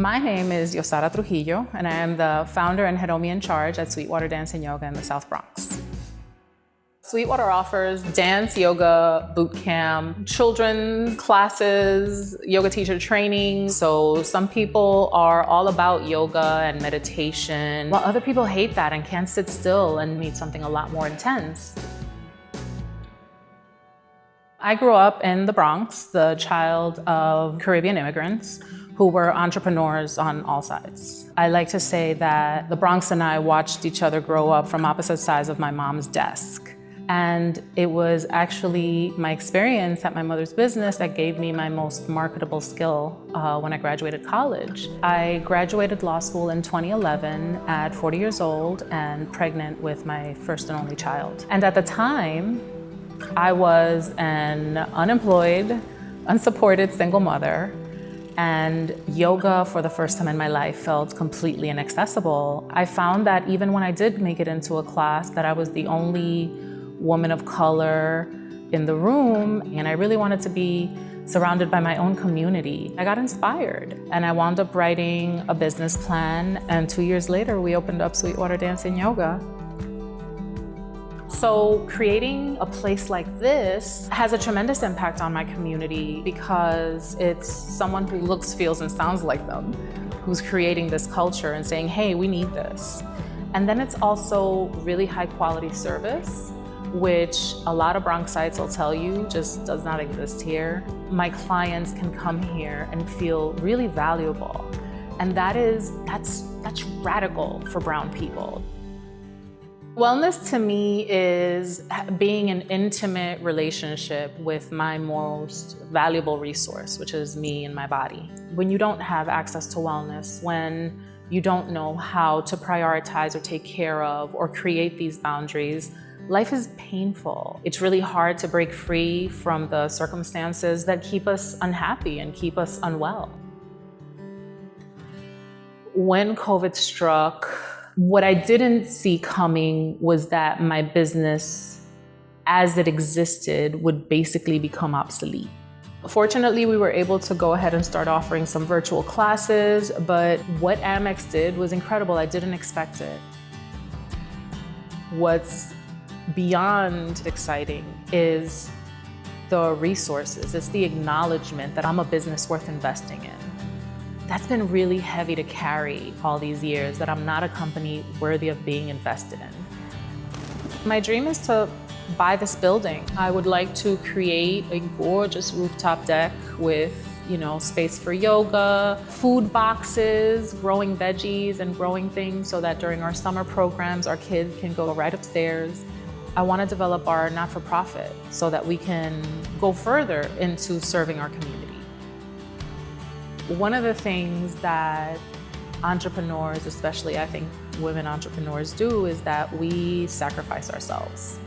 My name is Yosara Trujillo, and I am the founder and head Omi in charge at Sweetwater Dance and Yoga in the South Bronx. Sweetwater offers dance, yoga, boot camp, children's classes, yoga teacher training. So some people are all about yoga and meditation, while other people hate that and can't sit still and need something a lot more intense. I grew up in the Bronx, the child of Caribbean immigrants who were entrepreneurs on all sides. I like to say that the Bronx and I watched each other grow up from opposite sides of my mom's desk. And it was actually my experience at my mother's business that gave me my most marketable skill when I graduated college. I graduated law school in 2011 at 40 years old and pregnant with my first and only child. And at the time, I was an unemployed, unsupported single mother, and yoga for the first time in my life felt completely inaccessible. I found that even when I did make it into a class, that I was the only woman of color in the room, and I really wanted to be surrounded by my own community. I got inspired, and I wound up writing a business plan, and 2 years later, we opened up Sweetwater Dance and Yoga. So creating a place like this has a tremendous impact on my community because it's someone who looks, feels, and sounds like them who's creating this culture and saying, hey, we need this. And then it's also really high quality service, which a lot of Bronxites will tell you just does not exist here. My clients can come here and feel really valuable. And that's radical for brown people. Wellness to me is being an intimate relationship with my most valuable resource, which is me and my body. When you don't have access to wellness, when you don't know how to prioritize or take care of or create these boundaries, life is painful. It's really hard to break free from the circumstances that keep us unhappy and keep us unwell. When COVID struck, what I didn't see coming was that my business, as it existed, would basically become obsolete. Fortunately, we were able to go ahead and start offering some virtual classes, but what Amex did was incredible. I didn't expect it. What's beyond exciting is the resources. It's the acknowledgement that I'm a business worth investing in. That's been really heavy to carry all these years, that I'm not a company worthy of being invested in. My dream is to buy this building. I would like to create a gorgeous rooftop deck with, space for yoga, food boxes, growing veggies and growing things so that during our summer programs, our kids can go right upstairs. I want to develop our not-for-profit so that we can go further into serving our community. One of the things that entrepreneurs, especially I think women entrepreneurs, do is that we sacrifice ourselves.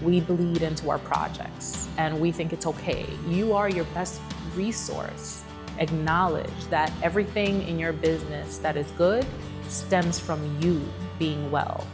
We bleed into our projects and we think it's okay. You are your best resource. Acknowledge that everything in your business that is good stems from you being well.